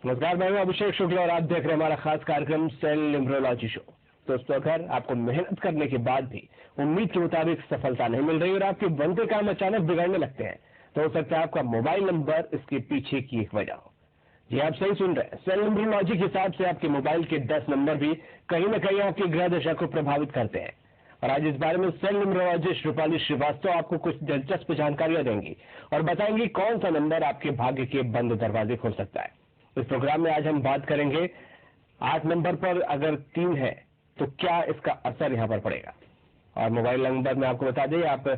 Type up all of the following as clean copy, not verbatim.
नमस्कार, मैं हूं अभिषेक शुक्ला और आप देख रहे हैं हमारा खास कार्यक्रम सेल न्यूमरोलॉजी शो। दोस्तों, अगर आपको मेहनत करने के बाद भी उम्मीद के मुताबिक सफलता नहीं मिल रही और आपके बनते काम अचानक बिगड़ने लगते हैं, तो हो सकता है आपका मोबाइल नंबर इसके पीछे की एक वजह हो। जी, आप सही सुन रहे हैं। सेल न्यूमरोलॉजी के हिसाब से आपके मोबाइल के 10 नंबर भी कहीं न कहीं आपकी ग्रह दशा को प्रभावित करते हैं। और आज इस बारे में सेल न्यूमरोलॉजिस्ट रूपाली श्रीवास्तव आपको कुछ दिलचस्प जानकारियां देंगी और बताएंगी कौन सा नंबर आपके भाग्य के बंद दरवाजे खोल सकता है। इस प्रोग्राम में आज हम बात करेंगे 8 नंबर पर अगर 3 है तो क्या इसका असर यहाँ पर पड़ेगा, और मोबाइल नंबर में आपको बता दें आप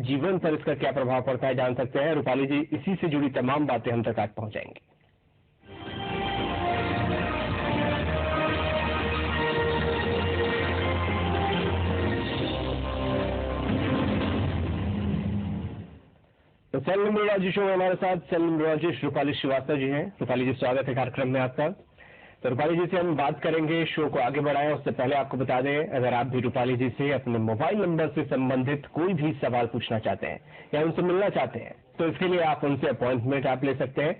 जीवन पर इसका क्या प्रभाव पड़ता है जान सकते हैं। रूपाली जी इसी से जुड़ी तमाम बातें हम तक आज पहुंचाएंगे। तो सेल न्यूमरोलॉजी शो में हमारे साथ सेल न्यूमरोलॉजिस्ट रूपाली श्रीवास्तव जी हैं। रूपाली जी, स्वागत है कार्यक्रम में आपका। तो रूपाली जी से हम बात करेंगे, शो को आगे बढ़ाएं उससे पहले आपको बता दें, अगर आप भी रूपाली जी से अपने मोबाइल नंबर से संबंधित कोई भी सवाल पूछना चाहते हैं या उनसे मिलना चाहते हैं तो इसके लिए आप उनसे अपॉइंटमेंट आप ले सकते हैं।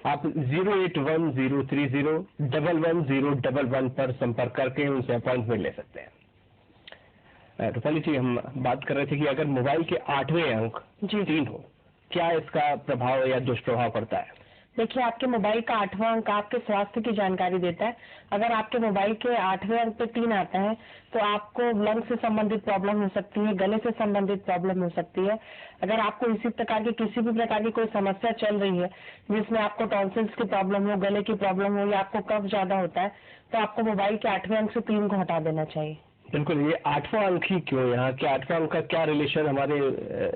आप 08103011011 पर संपर्क करके उनसे अपॉइंटमेंट ले सकते हैं। रूपाली जी, हम बात कर रहे थे कि अगर मोबाइल के 8वें अंक 3 हो, क्या इसका प्रभाव या दुष्प्रभाव पड़ता है? देखिए, आपके मोबाइल का 8वां अंक आपके स्वास्थ्य की जानकारी देता है। अगर आपके मोबाइल के 8वें अंक पे 3 आता है तो आपको लंग से संबंधित प्रॉब्लम हो सकती है, गले से संबंधित प्रॉब्लम हो सकती है। अगर आपको इसी प्रकार की किसी भी प्रकार की कोई समस्या चल रही है जिसमें आपको टॉन्सिल्स की प्रॉब्लम हो, गले की प्रॉब्लम हो या आपको कफ ज्यादा होता है, तो आपको मोबाइल के 8वें अंक से 3 को हटा देना चाहिए। बिल्कुल, ये 8वां अंक ही क्यों, यहाँ के 8वां अंक का क्या रिलेशन हमारे?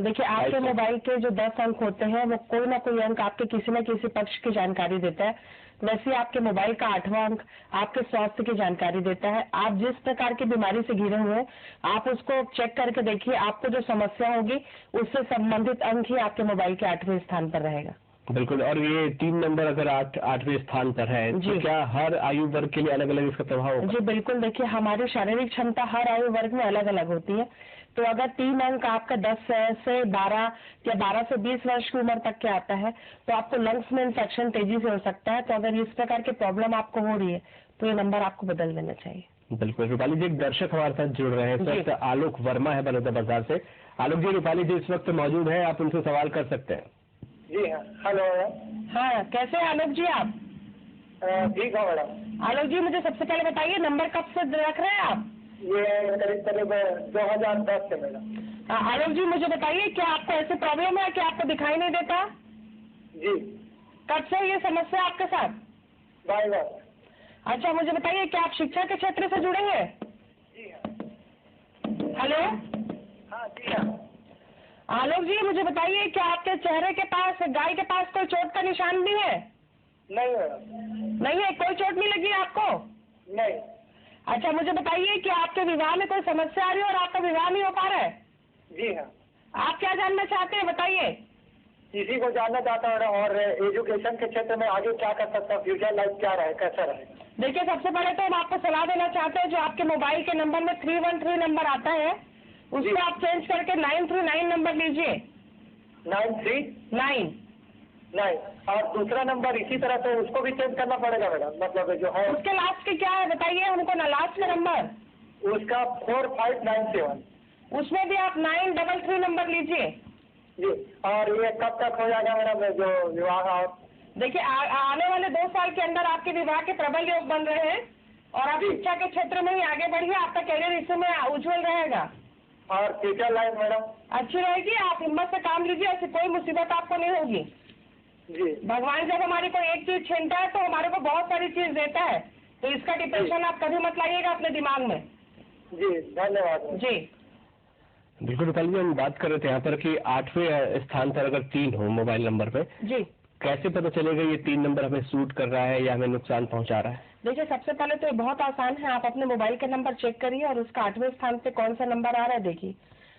देखिए, आपके मोबाइल के जो 10 अंक होते हैं वो कोई ना कोई अंक आपके किसी न किसी पक्ष की जानकारी देता है। वैसे आपके मोबाइल का 8वां अंक आपके स्वास्थ्य की जानकारी देता है। आप जिस प्रकार की बीमारी से घिरे हुए हैं आप उसको चेक करके देखिए, आपको जो समस्या होगी उससे संबंधित अंक ही आपके मोबाइल के 8वें स्थान पर रहेगा। बिल्कुल, और ये 3 नंबर अगर 8वें स्थान पर है तो क्या हर आयु वर्ग के लिए अलग अलग इसका प्रभाव होगा? जी बिल्कुल, देखिए हमारी शारीरिक क्षमता हर आयु वर्ग में अलग अलग होती है। तो अगर 3 अंक आपका 10 से 12 या 12 से 20 वर्ष की उम्र तक के आता है तो आपको लंग्स में इन्फेक्शन तेजी से हो सकता है। तो अगर इस प्रकार की प्रॉब्लम आपको हो रही है तो ये नंबर आपको बदल देना चाहिए। बिल्कुल। रूपाली जी, एक दर्शक हमारे साथ जुड़ रहे हैं सर, आलोक वर्मा है बलौदा बाजार से। आलोक जी, रूपाली जी इस वक्त मौजूद है, आप उनसे सवाल कर सकते हैं। जी हाँ, हेलो। हाँ, कैसे हैं आलोक जी आप? ठीक है मैडम। आलोक जी, मुझे सबसे पहले बताइए नंबर कब से रख रहे हैं आप? ये करीब 2010 से मैडम। आलोक जी, मुझे बताइए क्या आपको ऐसे प्रॉब्लम है कि आपको दिखाई नहीं देता? जी। कब से ये समस्या आपके साथ? बार। अच्छा, मुझे बताइए क्या आप शिक्षा के क्षेत्र से जुड़े हैं? जी हाँ। हेलो। हाँ जी हाँ। आलोक जी, मुझे बताइए क्या आपके चेहरे के पास, गाय के पास कोई चोट का निशान भी है? नहीं मैडम। नहीं है, कोई चोट नहीं लगी आपको? नहीं। अच्छा, मुझे बताइए कि आपके विवाह में कोई समस्या आ रही है और आपका विवाह नहीं हो पा रहा है? जी हाँ। आप क्या जानना चाहते हैं, बताइए। इसी को जानना चाहता हूँ और एजुकेशन के क्षेत्र में आगे क्या कर सकता हूँ, फ्यूचर लाइफ क्या रहे, कैसा रहे? देखिए, सबसे पहले तो हम आपको सलाह देना चाहते हैं, जो आपके मोबाइल के नंबर में 313 नंबर आता है उसको आप चेंज करके 939 नंबर लीजिए। 939। और दूसरा नंबर इसी तरह से उसको भी चेंज करना पड़ेगा मैडम, मतलब जो है उसके लास्ट के क्या है बताइए हमको ना, लास्ट का नंबर उसका 4597। उसमें भी आप 933 नंबर लीजिए। जी। और ये कब तक हो जाएगा मैडम जो विवाह? देखिए, आने वाले 2 साल के अंदर आपके विवाह के प्रबल योग बन रहे हैं और आप शिक्षा के क्षेत्र में ही आगे बढ़िए, आपका करियर इसमें उज्जवल रहेगा। और फ्यूचर लाइफ मैडम अच्छी रहेगी, आप हिम्मत से काम लीजिए, ऐसी कोई मुसीबत आपको नहीं होगी। जी। भगवान जब हमारी कोई एक चीज छीनता है तो हमारे को बहुत सारी चीज देता है, तो इसका डिप्रेशन आप कभी मत लाइएगा अपने दिमाग में। जी, धन्यवाद जी। बिल्कुल रूपाली जी, हम बात कर रहे थे यहाँ पर कि 8वें स्थान पर अगर 3 हो मोबाइल नंबर पे, जी, कैसे पता चलेगा ये 3 नंबर हमें सूट कर रहा है या हमें नुकसान पहुंचा रहा है? देखिए, सबसे पहले तो ये बहुत आसान है, आप अपने मोबाइल का नंबर चेक करिए और उसका 8वें स्थान पे कौन सा नंबर आ रहा है देखिए।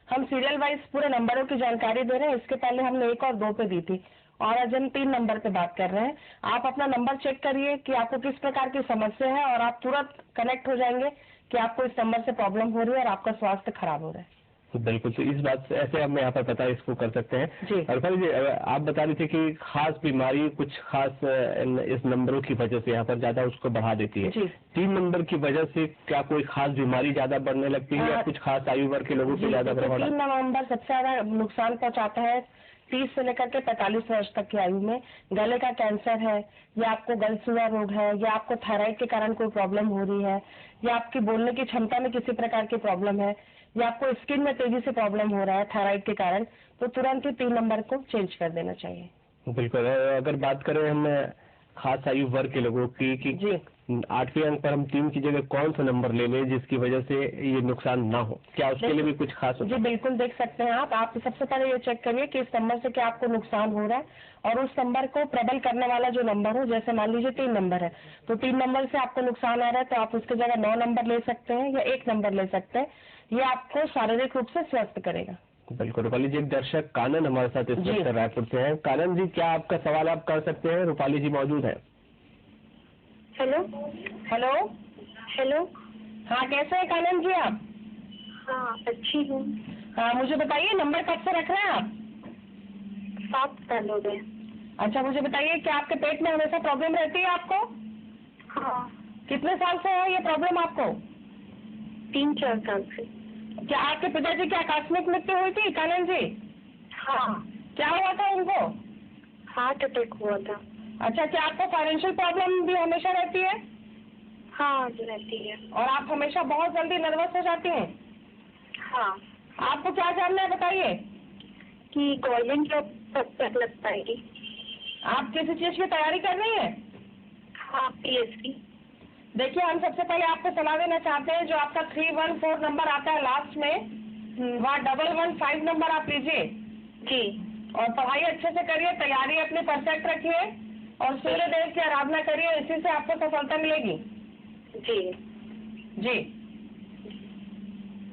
हम सीरियल वाइज पूरे नंबरों की जानकारी दे रहे हैं, इसके पहले हमने 1 और 2 पे दी थी और आज हम 3 नंबर पे बात कर रहे हैं। आप अपना नंबर चेक करिए कि आपको किस प्रकार की समस्या है और आप तुरंत कनेक्ट हो जाएंगे कि आपको इस नंबर से प्रॉब्लम हो रही है और आपका स्वास्थ्य खराब हो रहा है। बिल्कुल, तो इस बात से ऐसे हम यहाँ पर पता इसको कर सकते हैं जी। और फिर जी आप बता रही थी कि खास बीमारी कुछ खास इस नंबरों की वजह से यहाँ पर ज्यादा उसको बढ़ा देती है। जी। 3 नंबर की वजह से क्या कोई खास बीमारी ज्यादा बढ़ने लगती है या कुछ खास आयु वर्ग के लोगों को ज्यादा प्रभाव? 3 नवंबर सबसे ज्यादा नुकसान पहुंचाता है 30 से लेकर के 45 वर्ष तक की आयु में। गले का कैंसर है, या आपको गलसूरा रोग है, या आपको थायराइड के कारण कोई प्रॉब्लम हो रही है, या आपकी बोलने की क्षमता में किसी प्रकार की प्रॉब्लम है, या आपको स्किन में तेजी से प्रॉब्लम हो रहा है थायराइड के कारण, तो तुरंत ही 3 नंबर को चेंज कर देना चाहिए। बिल्कुल, अगर बात करें हम खास आयु वर्ग के लोगों की कि जी 8वें अंक पर हम 3 की जगह कौन सा नंबर ले लें जिसकी वजह से ये नुकसान ना हो, क्या उसके लिए भी कुछ खास होता जी है? बिल्कुल देख सकते हैं आप सबसे पहले ये चेक करिए कि इस नंबर से क्या आपको नुकसान हो रहा है, और उस नंबर को प्रबल करने वाला जो नंबर हो, जैसे मान लीजिए 3 नंबर है, तो 3 नंबर से आपको नुकसान आ रहा है तो आप उसकी जगह 9 नंबर ले सकते हैं या 1 नंबर ले सकते हैं। ये आपको शारीरिक रूप से स्वस्थ करेगा। बिल्कुल। रूपाली जी, एक दर्शक कानन हमारे साथ इस वक्त रायपुर से हैं। कानन जी, क्या आपका सवाल आप कर सकते हैं? रूपाली जी मौजूद है। Hello hello hello. हाँ, कैसे हैं कानन जी आप? हाँ अच्छी हूँ। हाँ, मुझे बताइए नंबर कब से रख रहे हैं आप? 7 साल हो गए। अच्छा, मुझे बताइए क्या आपके पेट में हमेशा प्रॉब्लम रहती है आपको? हाँ कितने साल से है ये प्रॉब्लम आपको? 3-4 साल से। क्या आपके पिताजी की आकस्मिक मृत्यु हुई थी कानन जी? हाँ क्या हुआ था उनको? हार्ट अटैक हुआ था। अच्छा, क्या आपको फाइनेंशियल प्रॉब्लम भी हमेशा रहती है? हाँ रहती है। और आप हमेशा बहुत जल्दी नर्वस हो जाती हैं? हाँ। आपको क्या जानना है बताइए? कि गवर्नमेंट जॉब कब तक लग पाएगी? आप किसी चीज की तैयारी कर रही हैं? हाँ PSC। देखिए, हम सबसे पहले आपको सलाह देना चाहते हैं, जो आपका 314 नंबर आता है लास्ट में, वहाँ 115 नंबर आप लीजिए जी। और पढ़ाई अच्छे से करिए, तैयारी अपनी परफेक्ट रखिए और सूर्य देव की आराधना करिए, इसी से आपको सफलता मिलेगी। जी जी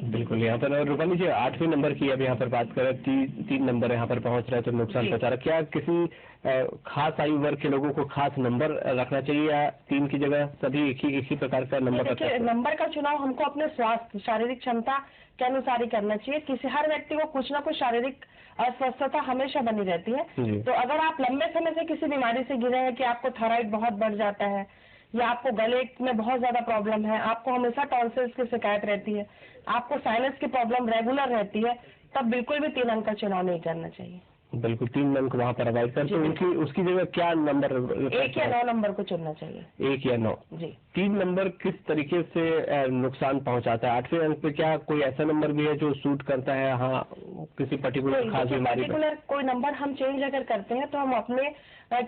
बिल्कुल। यहाँ पर रूपाली जी 8वें नंबर की अब यहाँ पर बात करें, 3 नंबर यहाँ पर पहुँच रहा है तो नुकसान पहुँचा रहा है। क्या किसी खास आयु वर्ग के लोगों को खास नंबर रखना चाहिए या 3 की जगह सभी एक ही प्रकार का नंबर रखना चाहिए? नंबर का चुनाव हमको अपने स्वास्थ्य शारीरिक क्षमता के अनुसार ही करना चाहिए। हर व्यक्ति को कुछ न कुछ शारीरिक अस्वस्थता हमेशा बनी रहती है। तो अगर आप लंबे समय से किसी बीमारी से घिरे हैं कि आपको थायराइड बहुत बढ़ जाता है, या आपको गले में बहुत ज्यादा प्रॉब्लम है, आपको हमेशा टॉन्सिल्स की शिकायत रहती है, आपको साइनस की प्रॉब्लम रेगुलर रहती है, तब बिल्कुल भी 3 अंक का चुनाव नहीं करना चाहिए। बिल्कुल 3 अंक वहाँ पर अवॉइड करते हैं। उनकी उसकी जगह क्या नंबर? 1 या 9 नंबर को चुनना चाहिए। 1 या 9 जी। 3 नंबर किस तरीके से नुकसान पहुंचाता है? 8वें अंक पे क्या कोई ऐसा नंबर भी है जो सूट करता है? हाँ, किसी पर्टिकुलर खास बीमारी पर्टिकुलर कोई नंबर हम चेंज अगर करते हैं तो हम अपने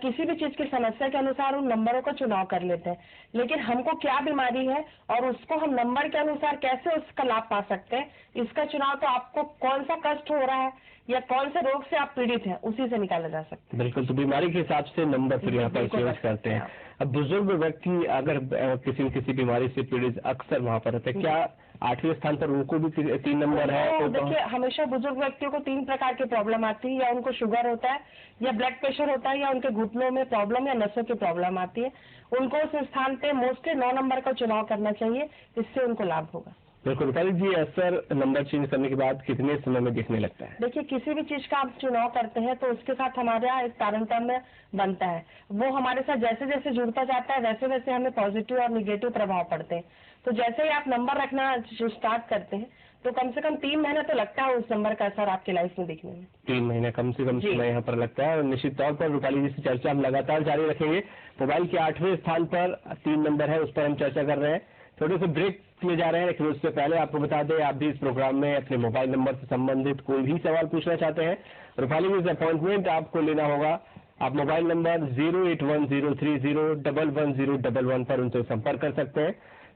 किसी भी चीज की समस्या के अनुसार उन नंबरों का चुनाव कर लेते हैं, लेकिन हमको क्या बीमारी है और उसको हम नंबर के अनुसार कैसे उसका लाभ पा सकते हैं, इसका चुनाव तो आपको कौन सा कष्ट हो रहा है या कौन से रोग से आप पीड़ित हैं उसी से निकाला जा सकता है। बिल्कुल, तो बीमारी के हिसाब से नंबर फिर यहाँ पर चेंज करते हैं। अब बुजुर्ग व्यक्ति अगर किसी बीमारी से पीड़ित अक्सर वहाँ पर रहते हैं, क्या 8वें स्थान पर उनको भी 3 नंबर है? तो देखिए, हमेशा बुजुर्ग व्यक्तियों को 3 प्रकार की प्रॉब्लम आती है, या उनको शुगर होता है, या ब्लड प्रेशर होता है, या उनके घुटनों में प्रॉब्लम या नसों की प्रॉब्लम आती है। उनको उस स्थान पे मोस्टली 9 नंबर का चुनाव करना चाहिए, इससे उनको लाभ होगा। बिल्कुल। रूपाली जी, असर नंबर चेंज करने के बाद कितने समय में दिखने लगता है? देखिए, किसी भी चीज का आप चुनाव करते हैं तो उसके साथ हमारा एक तारतम्य बनता है। वो हमारे साथ जैसे जैसे जुड़ता जाता है वैसे वैसे हमें पॉजिटिव और निगेटिव प्रभाव पड़ते हैं। तो जैसे ही आप नंबर रखना स्टार्ट करते हैं तो कम से कम 3 महीना तो लगता है उस नंबर का असर आपकी लाइफ में दिखने में। 3 महीने कम से कम समय यहाँ पर लगता है। और निश्चित तौर पर रूपाली जी से चर्चा हम लगातार जारी रखेंगे। मोबाइल के 8वें स्थान पर 3 नंबर है, उस पर हम चर्चा कर रहे हैं। थोड़े से ब्रेक ले जा रहे हैं, लेकिन उससे पहले आपको बता दें, आप भी इस प्रोग्राम में अपने मोबाइल नंबर से संबंधित कोई भी सवाल पूछना चाहते हैं, रूपाली जी से अपॉइंटमेंट आपको लेना होगा। आप मोबाइल नंबर 08103011011 पर उनसे संपर्क कर सकते हैं।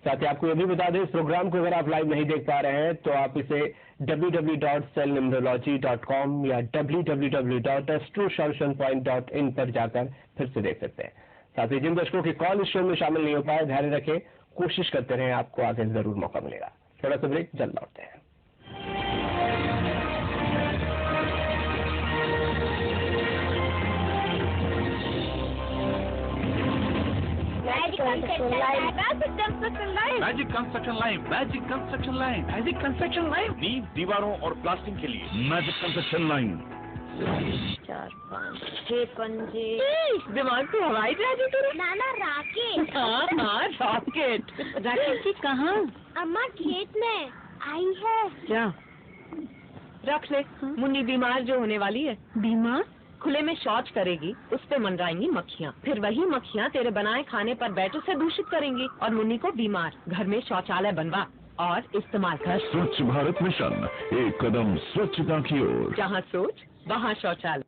साथ ही आपको ये भी बता दें, इस प्रोग्राम को अगर आप लाइव नहीं देख पा रहे हैं तो आप इसे www.cellnumerology.com या www.astrosolutionpoint.in पर जाकर फिर से देख सकते हैं। साथ ही जिन दर्शकों की कॉल इस शो में शामिल नहीं हो पाए, ध्यान रखें, कोशिश करते रहें, आपको आगे जरूर मौका मिलेगा। थोड़ा सा ब्रेक, जल्द लौटते हैं। मैं magic construction line, magic construction line, magic construction line, नींव, दीवारों और प्लास्टिंग के लिए मैजिक कंस्ट्रक्शन लाइन। 4 5 6 पंजे। दिमाग तो हवाई जहाज है तेरा। नाना राकेट। हाँ रॉकेट। राकेट की कहाँ? अम्मा खेत में आई है। क्या? रख ले। मुन्नी बीमार जो होने वाली है। बीमार? खुले में शौच करेगी, उस पे मंडराएंगी मक्खियाँ, फिर वही मक्खियाँ तेरे बनाए खाने पर बैठ उसे दूषित करेंगी और मुन्नी को बीमार। घर में शौचालय बनवा और इस्तेमाल कर। स्वच्छ भारत मिशन, एक कदम स्वच्छता की ओर। जहाँ सोच वहाँ शौचालय।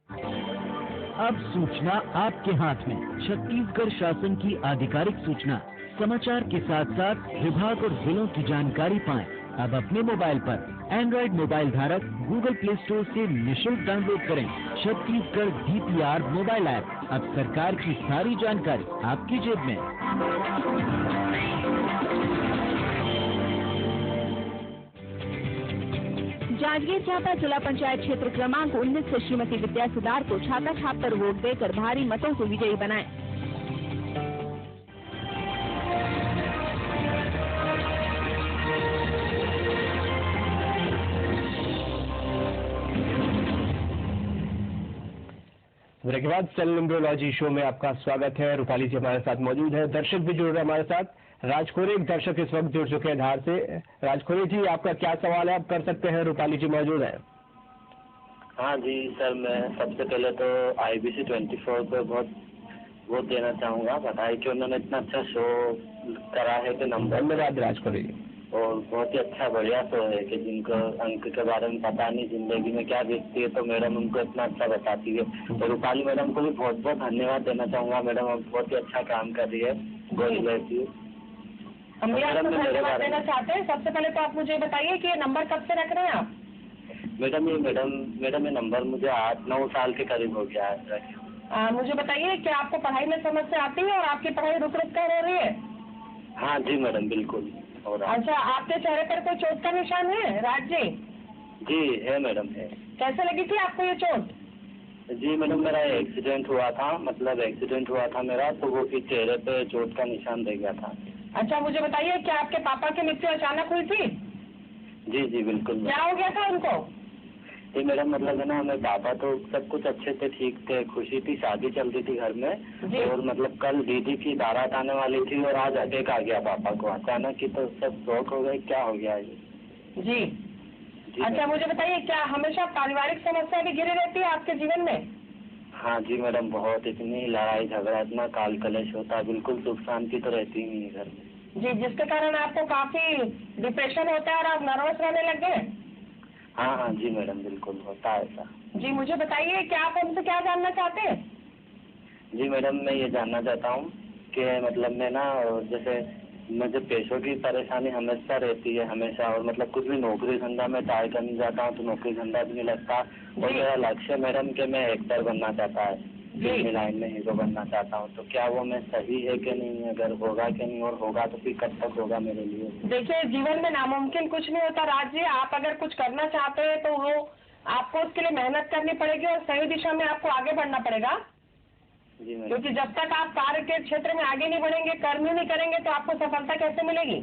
अब सूचना आपके हाथ में। छत्तीसगढ़ शासन की आधिकारिक सूचना, समाचार के साथ साथ विभाग और जिलों की जानकारी पाएं। अब अपने मोबाइल पर एंड्रॉइड मोबाइल धारक गूगल प्ले स्टोर से निःशुल्क डाउनलोड करें छत्तीसगढ़ DPR मोबाइल ऐप। अब सरकार की सारी जानकारी आपकी जेब में। जांजगीर चांपा जिला पंचायत क्षेत्र क्रमांक 19 से श्रीमती विद्या सुधार को छाता छाप कर वोट देकर भारी मतों से विजयी बनाएं। ब्रेक के बाद सेल न्यूमरोलॉजी शो में आपका स्वागत है। रूपाली जी हमारे साथ मौजूद है, दर्शक भी जुड़ रहे हैं हमारे साथ। राजखोरे एक दर्शक इस वक्त जुड़ चुके हैं धार से। राजखोरे जी, आपका क्या सवाल है, आप कर सकते हैं। रूपाली जी मौजूद है। हाँ जी सर, मैं सबसे पहले तो IBC 24 पे बहुत वोट देना चाहूँगा। बधाई कि उन्होंने इतना अच्छा शो करा है कि नंबर। धन्यवाद राजखोरे जी। और बहुत ही अच्छा बढ़िया शो है कि जिनको अंक के बारे में पता नहीं, जिंदगी में क्या बीतती है, तो मैडम उनको इतना अच्छा बताती है। और रूपाली मैडम को भी बहुत बहुत धन्यवाद देना चाहूँगा। मैडम अब बहुत ही अच्छा काम कर रही है। God bless you. हम भी आपको धन्यवाद देना चाहते हैं। सबसे पहले तो आप मुझे बताइए कि ये नंबर कब से रख रहे हैं आप? मैडम ये नंबर मुझे 8-9 साल के करीब हो गया है। मुझे बताइए कि आपको पढ़ाई में समस्या आती है और आपकी पढ़ाई रुक कर हो रही है? हाँ जी मैडम, बिल्कुल। अच्छा, आपके चेहरे पर कोई चोट का निशान है राज जी? जी है मैडम, है। कैसे लगी थी आपको ये चोट? जी मैडम, मेरा एक्सीडेंट हुआ था, मेरा, तो वो फिर चेहरे पे चोट का निशान रह गया था। अच्छा, मुझे बताइए क्या आपके पापा की मृत्यु अचानक हुई थी? जी बिल्कुल। क्या हो गया था उनको? जी मैडम, मतलब है ना, हमें पापा तो सब कुछ अच्छे थे, ठीक थे, खुशी थी, शादी चल रही थी घर में। और मतलब कल दीदी की बारात आने वाली थी और आज अटैक आ गया पापा को अचानक ही, तो सब शौक हो गए, क्या हो गया ये। जी अच्छा, मुझे बताइए क्या हमेशा पारिवारिक समस्या भी घिरी रहती है आपके जीवन में? हाँ जी मैडम, बहुत, इतनी लड़ाई झगड़ा, इतना काल कलेश होता है, बिल्कुल सुख शांति तो रहती ही नहीं है घर में। जी, जिसके कारण आपको काफी डिप्रेशन होता है और आप नर्वस रहने लग गए? हाँ जी मैडम, बिल्कुल होता है ऐसा। जी, मुझे बताइए क्या आप हमसे क्या जानना चाहते हैं? जी मैडम, मैं ये जानना चाहता हूँ कि मतलब मैं ना, जैसे मुझे पैसों की परेशानी हमेशा रहती है हमेशा, और मतलब कुछ भी नौकरी धंधा में ट्राई करने जाता हूँ तो नौकरी धंधा भी नहीं लगता। और मेरा लक्ष्य मैडम कि मैं एक्टर बनना चाहता है, फिल्मी लाइन में हीरो बनना चाहता हूँ, तो क्या वो मैं सही है कि नहीं, अगर होगा कि नहीं, और होगा तो फिर कब तक होगा मेरे लिए? देखिए, जीवन में नामुमकिन कुछ नहीं होता राज जी। आप अगर कुछ करना चाहते हैं तो वो आपको उसके लिए मेहनत करनी पड़ेगी और सही दिशा में आपको आगे बढ़ना पड़ेगा। जी मैडम। क्योंकि जब तक आप कार्य के क्षेत्र में आगे नहीं बढ़ेंगे, कर्म ही नहीं करेंगे, तो आपको सफलता कैसे मिलेगी?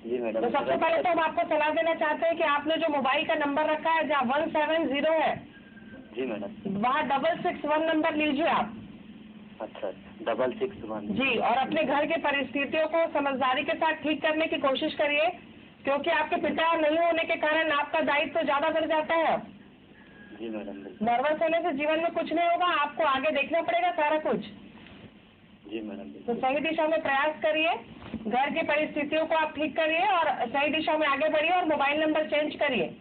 जी मैडम। तो सबसे पहले तो हम आपको सलाह देना चाहते हैं कि आपने जो मोबाइल का नंबर रखा है जहाँ 170 है, जी मैडम, वहाँ 661 नंबर लीजिए आप। अच्छा, 661। जी, और अपने घर की परिस्थितियों को समझदारी के साथ ठीक करने की कोशिश करिए, क्योंकि आपके पिता नहीं होने के कारण आपका दायित्व ज्यादा बढ़ जाता है। जी मैडम। नर्वस होने से जीवन में कुछ नहीं होगा, आपको आगे देखना पड़ेगा सारा कुछ। जी मैडम। तो सही दिशा में प्रयास करिए, घर की परिस्थितियों को आप ठीक करिए और सही दिशा में आगे बढ़िए और मोबाइल नंबर चेंज करिए।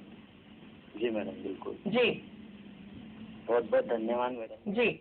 जी मैडम, बिल्कुल। जी, बहुत बहुत धन्यवाद मैडम। जी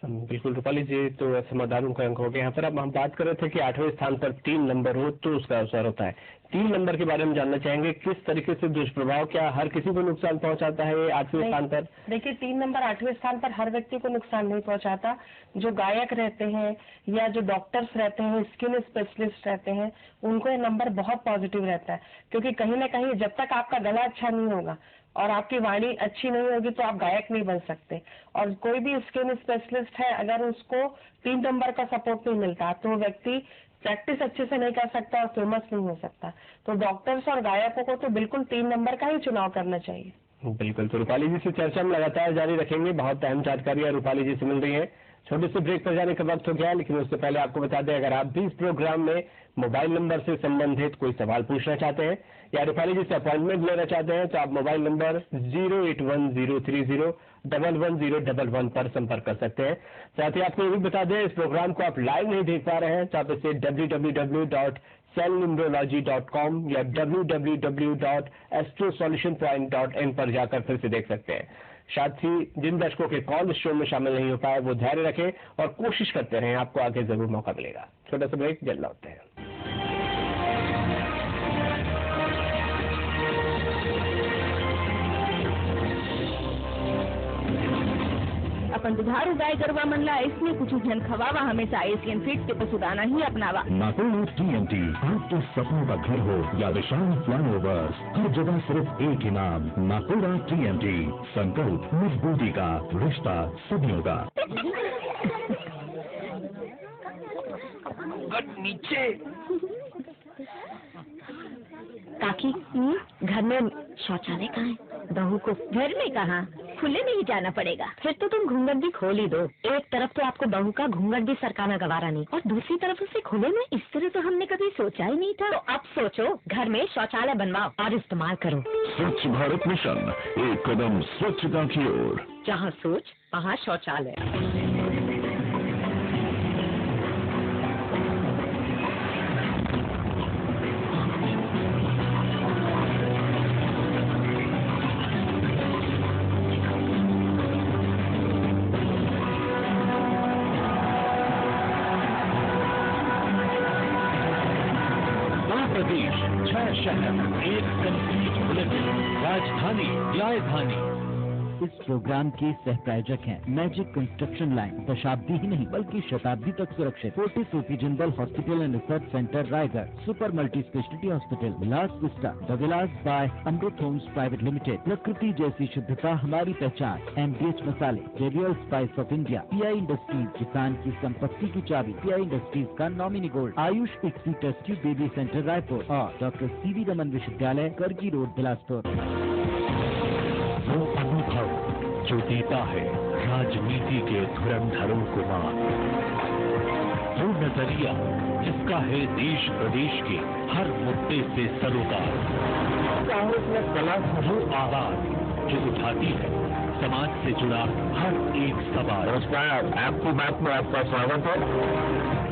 बिल्कुल रूपाली जी, तो समाधान का अंक हो गया। यहाँ पर अब हम बात कर रहे थे कि 8वें स्थान पर 3 नंबर हो तो उसका असर होता है। 3 नंबर के बारे में जानना चाहेंगे, किस तरीके से दुष्प्रभाव, क्या हर किसी को नुकसान पहुंचाता है 8वें स्थान पर? देखिए, 3 नंबर 8वें स्थान पर हर व्यक्ति को नुकसान नहीं पहुंचाता। जो गायक रहते हैं या जो डॉक्टर्स रहते हैं, स्किन स्पेशलिस्ट रहते हैं, उनको ये नंबर बहुत पॉजिटिव रहता है, क्योंकि कहीं ना कहीं जब तक आपका गला अच्छा नहीं होगा और आपकी वाणी अच्छी नहीं होगी तो आप गायक नहीं बन सकते। और कोई भी स्किन स्पेशलिस्ट है, अगर उसको 3 नंबर का सपोर्ट नहीं मिलता तो वो व्यक्ति प्रैक्टिस अच्छे से नहीं कर सकता और फेमस नहीं हो सकता। तो डॉक्टर्स और गायकों को तो बिल्कुल 3 नंबर का ही चुनाव करना चाहिए। बिल्कुल। तो रूपाली जी से चर्चा हम लगातार जारी रखेंगे, बहुत अहम जानकारियां रूपाली जी से मिल रही है। छोटे से ब्रेक पर जाने का वक्त हो गया, लेकिन उससे पहले आपको बता दें, अगर आप भी इस प्रोग्राम में मोबाइल नंबर से संबंधित कोई सवाल पूछना चाहते हैं या रूपाली जी से अपॉइंटमेंट लेना चाहते हैं तो आप मोबाइल नंबर 08103011011 पर संपर्क कर सकते हैं। साथ ही आपको ये भी बता दें, इस प्रोग्राम को आप लाइव नहीं देख पा रहे हैं तो आप इसे www.cellnumerology.com या www.astrosolutionpoint.in पर जाकर फिर से देख सकते हैं। साथ ही जिन दर्शकों के कॉल इस शो में शामिल नहीं हो पाए वो धैर्य रखें और कोशिश करते रहें, आपको आगे जरूर मौका मिलेगा। छोटा सा ब्रेक, जल्द लौटते हैं। अपन दुधारू गाय गरवा मनला इसने कुछ झन खवावा, हमेशा एशियन फीड के पशुदाना ही अपनावा। नाकोड़ा TNT, आपके सपनों का घर हो या विशाल फ्लाईओवर्स, हर जगह सिर्फ एक ही नाम, नाकोड़ा TNT। संकल्प मजबूती का, रिश्ता सदियों का। नीचे काकी, घर में शौचालय कहाँ है? बहू को घर में कहाँ, खुले में ही जाना पड़ेगा। फिर तो तुम घूंघट भी खोल ही दो। एक तरफ तो आपको बहू का घूंघट भी सरकाना गवारा नहीं और दूसरी तरफ उसे खुले में, इस तरह तो हमने कभी सोचा ही नहीं था। तो अब सोचो, घर में शौचालय बनवाओ और इस्तेमाल करो। स्वच्छ भारत मिशन, एक कदम स्वच्छता की ओर। जहाँ सोच वहाँ शौचालय। प्रदेश, 6 शहर, एक कंप्लीट बुलेटिन, राजधानी राजधानी। इस प्रोग्राम के सह प्रायोजक हैं मैजिक कंस्ट्रक्शन लाइन, दशाब्दी ही नहीं बल्कि शताब्दी तक सुरक्षित। Fortis OP Jindal hospital and research centre Raigarh, super multi speciality hospital Vilas vista, the Vilas by Amrut homes private limited. प्रकृति जैसी शुद्धता हमारी पहचान। MDH मसाले, radial spice of India, PI industries, किसान की संपत्ति की चाबी, PI इंडस्ट्रीज का nominee gold, Ayush pixie test tube baby centre Raipur और डॉक्टर CV रमन विश्वविद्यालय करगी रोड बिलासपुर। वो अनुभव जो देता है राजनीति के धुरंधरों को मात, वो नजरिया जिसका है देश प्रदेश के हर मुद्दे से सरोकार, कांग्रेस में कला वो आवाज जो उठाती है समाज से जुड़ा हर एक सवाल। नमस्कार, आपकी बात में आपका स्वागत है।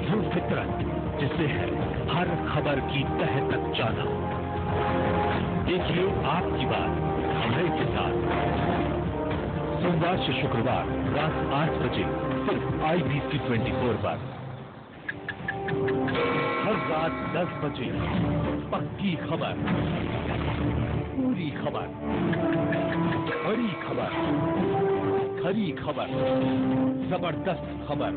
वो फितरत जिससे है हर खबर की तह तक जाना। देखिए आपकी बात अभय के साथ सोमवार से शुक्रवार रात 8 बजे सिर्फ IBC 24 पर। हर रात 10 बजे पक्की खबर, पूरी खबर, बड़ी खबर, खरी खबर, जबरदस्त खबर,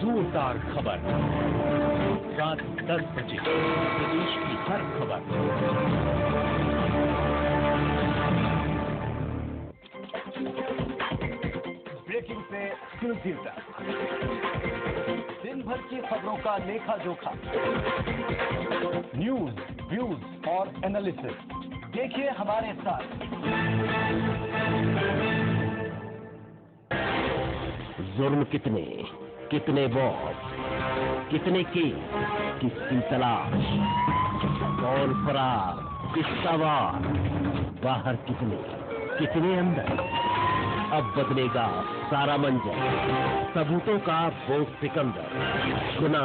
जोरदार खबर। रात 10 बजे प्रदेश की हर खबर। ब्रेकिंग से एक्सक्लूसिव तक, दिन भर की खबरों का लेखा जोखा, न्यूज, व्यूज और एनालिसिस, देखिए हमारे साथ। जुर्म कितने, कितने बॉस, कितने की, किसकी तलाश, कौन फरार, किसका वार, बाहर कितने, कितने अंदर। अब बदलेगा सारा मंजर, सबूतों का वो सिकंदर। सुना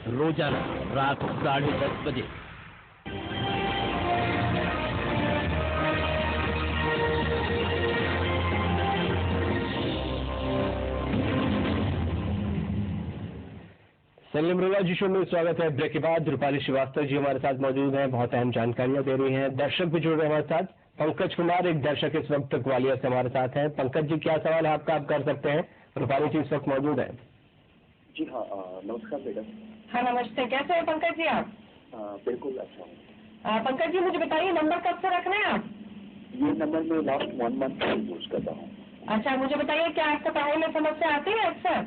रोजाना रात 10:30 बजे। सेल न्यूमरोलॉजी शो में स्वागत है। ब्रेक के बाद रूपाली श्रीवास्तव जी हमारे साथ मौजूद हैं, बहुत अहम जानकारियां दे रही हैं। दर्शक भी जुड़ रहे हैं हमारे साथ। पंकज कुमार एक दर्शक इस वक्त ग्वालियर से हमारे साथ हैं। पंकज जी, क्या सवाल है आपका, आप कर सकते हैं। रूपाली जी इस वक्त मौजूद है। जी हाँ, नमस्कार मैडम। हाँ नमस्ते, कैसे हैं पंकज जी आप? बिल्कुल अच्छा हूँ। पंकज जी मुझे बताइए, नंबर कब से रख रहे हैं आप? ये नंबर मैं लास्ट 1 मंथ से यूज कर रहा हूँ। अच्छा, मुझे बताइए क्या आपको पढ़ाई में समस्या आती है अक्सर?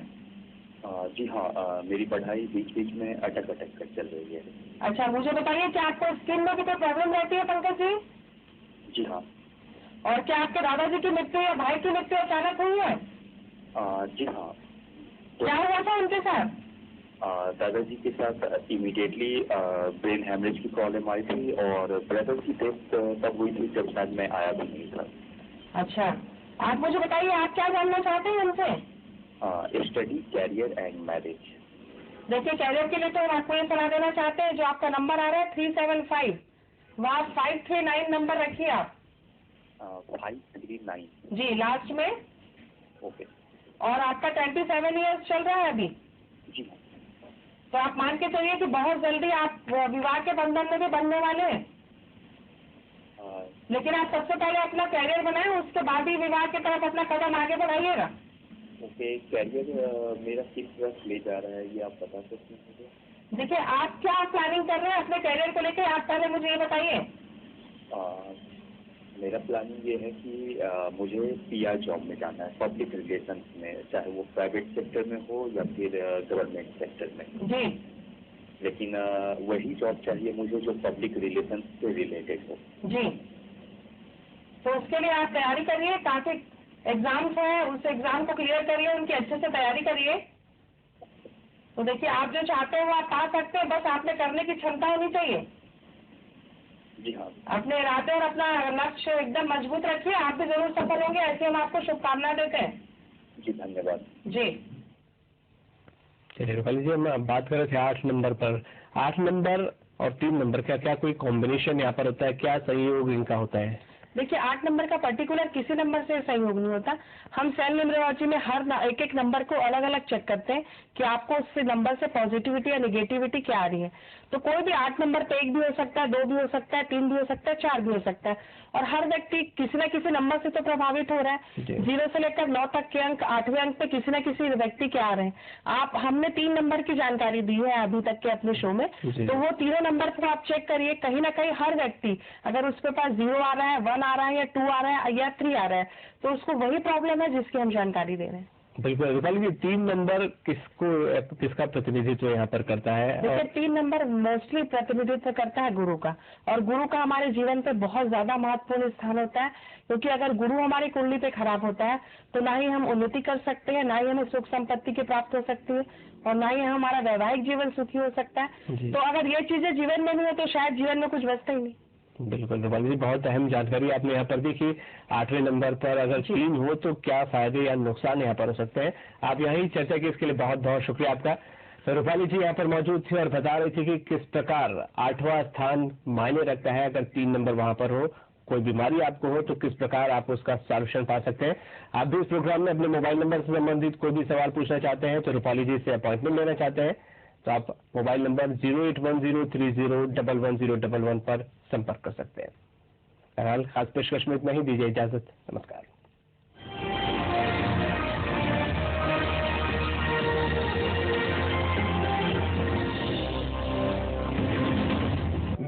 जी हाँ, मेरी पढ़ाई बीच बीच में अटक कर चल रही है। अच्छा, मुझे बताइए क्या आपको स्किन में भी कोई प्रॉब्लम रहती है पंकज जी? जी हाँ। और क्या आपके दादाजी की मृत्यु या भाई की मृत्यु अचानक हुई है? जी हाँ। क्या हुआ था उनके साथ? दादाजी के साथ इमीडिएटली ब्रेन हेमरेज की प्रॉब्लम आई थी और ब्रदर की डेथ तब हुई थी जब शायद मैं आया भी नहीं था। अच्छा, आप मुझे बताइए आप क्या जानना चाहते हैं उनसे? Study, career and marriage. देखिए, कैरियर के लिए तो हम आपको ये सलाह देना चाहते हैं, जो आपका नंबर आ रहा है 375, वहाँ 539 नंबर रखिए आप। 539 जी, लास्ट में। ओके। और आपका 27 ईयर्स चल रहा है अभी? जी। तो आप मान के चलिए कि बहुत जल्दी आप विवाह के बंधन में भी बंधने वाले हैं। लेकिन आप सबसे पहले अपना कैरियर बनाएं, उसके बाद ही विवाह की तरफ अपना कदम आगे बढ़ाइएगा। ओके, कैरियर मेरा किस तरफ ले जा रहा है ये आप बता सकते हैं मुझे? देखिए, आप क्या प्लानिंग कर रहे हैं अपने कैरियर को लेकर, आप पहले मुझे ये बताइए। मेरा प्लानिंग ये है कि मुझे PR जॉब में जाना है, पब्लिक रिलेशंस में, चाहे वो प्राइवेट सेक्टर में हो या फिर गवर्नमेंट सेक्टर में। जी। लेकिन वही जॉब चाहिए मुझे जो पब्लिक रिलेशंस से रिलेटेड हो। जी, तो उसके लिए आप तैयारी करिए, काफी एग्जाम्स हैं, उस एग्जाम को क्लियर करिए, उनकी अच्छे से तैयारी करिए। तो देखिए, आप जो चाहते हैं वो आप पा सकते हैं, बस आपने करने की क्षमता होनी चाहिए। जी हाँ। अपने इरादे और अपना लक्ष्य एकदम मजबूत रखिए, आप भी जरूर सफल होंगे, ऐसे हम आपको शुभकामनाएं देते हैं। जी, धन्यवाद। जी। चलिए रूपाली जी, हम बात कर रहे थे 8 नंबर पर। 8 नंबर और 3 नंबर का क्या कोई कॉम्बिनेशन यहाँ पर होता है, क्या संयोग इनका होता है? देखिए, 8 नंबर का पर्टिकुलर किसी नंबर से सहयोग नहीं होता। हम सेल न्यूमरोलॉजी में हर एक नंबर को अलग अलग चेक करते हैं कि आपको उस नंबर से पॉजिटिविटी या नेगेटिविटी क्या आ रही है। तो कोई भी 8 नंबर पे 1 भी हो सकता है, 2 भी हो सकता है, 3 भी हो सकता है, 4 भी हो सकता है, और हर व्यक्ति किसी न किसी नंबर से तो प्रभावित हो रहा है। 0 से लेकर 9 तक के अंक, 8वें अंक पे किसी न किसी व्यक्ति के आ रहे हैं। हमने 3 नंबर की जानकारी दी है अभी तक के अपने शो में, तो वो तीनों नंबर पर आप चेक करिए, कहीं ना कहीं हर व्यक्ति अगर उसके पास 0 आ रहा है, 1 आ रहा है या 2 आ रहा है या 3 आ रहा है, तो उसको वही प्रॉब्लम है जिसकी हम जानकारी दे रहे हैं। बिल्कुल रूपाली जी, 3 नंबर किसका प्रतिनिधित्व यहाँ पर करता है? देखिए, 3 नंबर मोस्टली प्रतिनिधित्व करता है गुरु का, और गुरु का हमारे जीवन पे बहुत ज्यादा महत्वपूर्ण स्थान होता है, क्योंकि अगर गुरु हमारी कुंडली पे खराब होता है तो ना ही हम उन्नति कर सकते हैं, ना ही हमें सुख संपत्ति की प्राप्त हो सकती है, और ना ही हमारा वैवाहिक जीवन सुखी हो सकता है। तो अगर ये चीजें जीवन में नहीं हो तो शायद जीवन में कुछ बचता ही नहीं। बिल्कुल रूपाली जी, बहुत अहम जानकारी आपने यहाँ पर दी कि 8वें नंबर पर अगर 3 हो तो क्या फायदे या नुकसान यहाँ पर हो सकते हैं। आप यही चर्चा की, इसके लिए बहुत बहुत शुक्रिया आपका। तो रूपाली जी यहाँ पर मौजूद थी और बता रही थी कि किस प्रकार 8वां स्थान मायने रखता है। अगर 3 नंबर वहाँ पर हो, कोई बीमारी आपको हो, तो किस प्रकार आप उसका सॉल्यूशन पा सकते हैं। आप भी इस प्रोग्राम में अपने मोबाइल नंबर से संबंधित कोई भी सवाल पूछना चाहते हैं, तो रूपाली जी से अपॉइंटमेंट लेना चाहते हैं, तो आप मोबाइल नंबर 0810301111 पर संपर्क कर सकते हैं। बहरहाल खास पेशकश में इतना ही, दीजिए इजाजत, नमस्कार।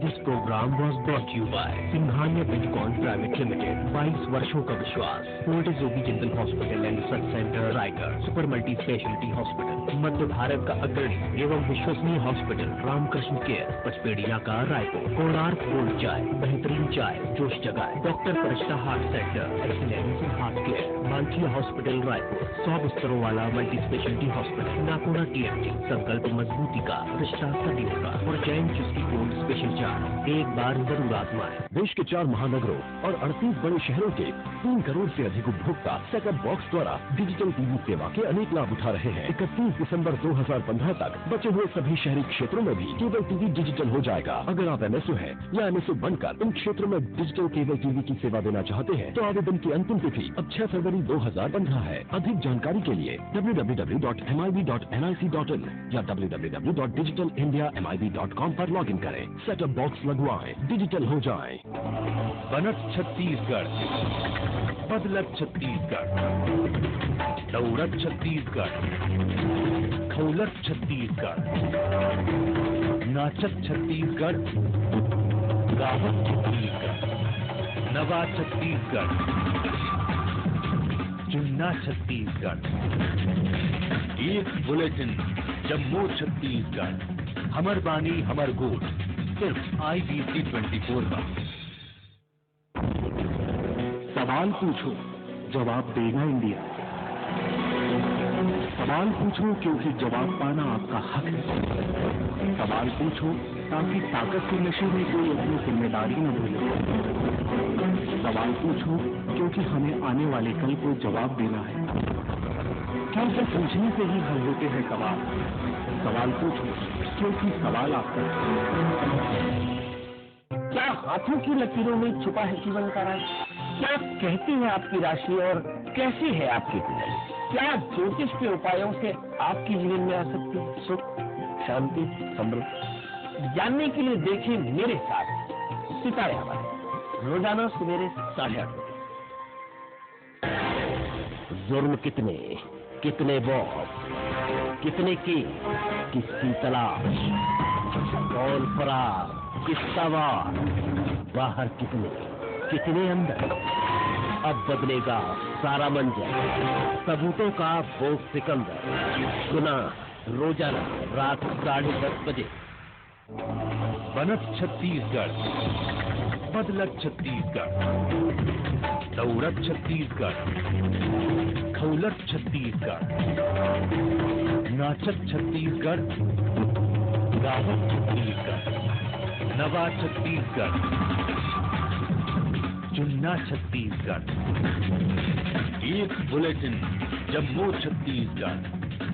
This program was brought to you by Singhania Bitcoin Private Limited। 22 वर्षों का विश्वास। Fortis Jogi Jindal hospital and research centre Raigarh, super multi speciality hospital, मध्य भारत का अग्रणी एवं विश्वसनीय हॉस्पिटल रामकृष्ण केयर, पचपेड़िया का रायपुर, कोणार्क गोल्ड चाय, बेहतरीन चाय जोश जगाए, doctor Parishta heart centre, excellence in heart care, Malkhiya hospital Raipur, 100 बिस्तरों वाला multi speciality hospital, Nakoda TMT, संकल्प मजबूती का, रिश्ता सदियों का, और जैन चुस्की गोल्ड स्पेशल चाय, एक बार जरूर आजमाएं। देश के 4 महानगरों और 38 बड़े शहरों के 3 करोड़ से अधिक उपभोक्ता सेटअप बॉक्स द्वारा डिजिटल टीवी सेवा के अनेक लाभ उठा रहे हैं। 31 दिसंबर 2015 तक बचे हुए सभी शहरी क्षेत्रों में भी केबल टीवी डिजिटल हो जाएगा। अगर आप MSO हैं या MSO बनकर इन क्षेत्रों में डिजिटल केबल टीवी की सेवा देना चाहते हैं, तो आवेदन की अंतिम तिथि अब 6 फरवरी 2015 है। अधिक जानकारी के लिए www.mib.nic.in या www.digitalindiamib.com पर लॉग इन करें। सेटअप बॉक्स लगवाएं, डिजिटल हो जाएं। बनत छत्तीसगढ़, बदलत छत्तीसगढ़, दौड़त छत्तीसगढ़, खौलत छत्तीसगढ़, नाचत छत्तीसगढ़, गावत छत्तीसगढ़। नवा छत्तीसगढ़, चुनना छत्तीसगढ़। एक बुलेटिन जम्मू छत्तीसगढ़, हमर बानी हमर गोट, सिर्फ IBC 24 पर। सवाल पूछो, जवाब देगा इंडिया। सवाल पूछो क्योंकि जवाब पाना आपका हक है। सवाल पूछो ताकि ताकत के नशे में कोई अपनी जिम्मेदारी न भूले। सवाल पूछो क्योंकि हमें आने वाले कल को जवाब देना है, क्योंकि पूछने से ही हल होते हैं सवाल। सवाल पूछो क्योंकि सवाल आपका है। क्या हाथों की लकीरों में छुपा है जीवन का राज? क्या कहती है आपकी राशि और कैसी है आपकी कुंडली? क्या ज्योतिष के उपायों से आपके जीवन में आ सकती है सुख, शांति, समृद्धि? जानने के लिए देखिए मेरे साथ सितारे हमारे रोजाना सवेरे 8:30 बजे। जुर्म कितने, कितने बॉस, कितने की, किसकी तलाश, कौन फरार, किसका वार, बाहर कितने, कितने अंदर। अब बदलेगा सारा मंजर, सबूतों का वो सिकंदर। सुना रोजाना रात 10:30 बजे। बनत छत्तीसगढ़, बदलत छत्तीसगढ़, दौड़त छत्तीसगढ़, खौलत छत्तीसगढ़, नाचत छत्तीसगढ़, गावत छत्तीसगढ़, नवा छत्तीसगढ़, चुनना छत्तीसगढ़। एक बुलेटिन जम्मू छत्तीसगढ़,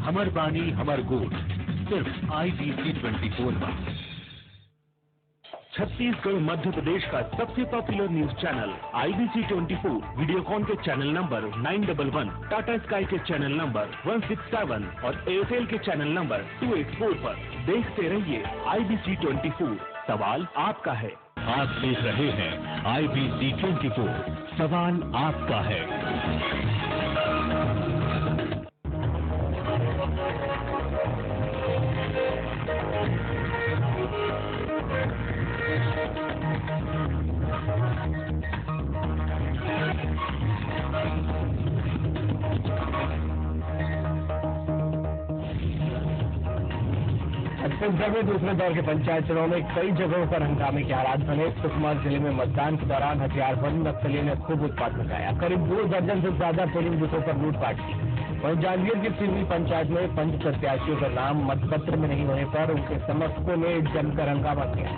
हमर बानी हमर गोट, सिर्फ IBC 24 पर। छत्तीसगढ़ मध्य प्रदेश का सबसे popular news channel IBC 24 Videocon के चैनल नंबर 911, टाटा स्काई के चैनल नंबर 167 और एयरटेल के चैनल नंबर 284 पर देखते रहिए IBC 24। सवाल आपका है। आप देख रहे हैं IBC 24, सवाल आपका है। छत्तीसगढ़ में दूसरे दौर के पंचायत चुनाव में कई जगहों पर हंगामे के हालात बने। सुकमा जिले में मतदान के दौरान हथियारबंद नक्सलियों ने खूब उत्पात मचाया। करीब 2 दर्जन से ज्यादा पोलिंग बूथों पर लूटपाट की। वहीं जांजगीर की सिवनी पंचायत में 5 प्रत्याशियों का नाम मतपत्र में नहीं होने पर उनके समर्थकों ने जमकर हंगामा किया।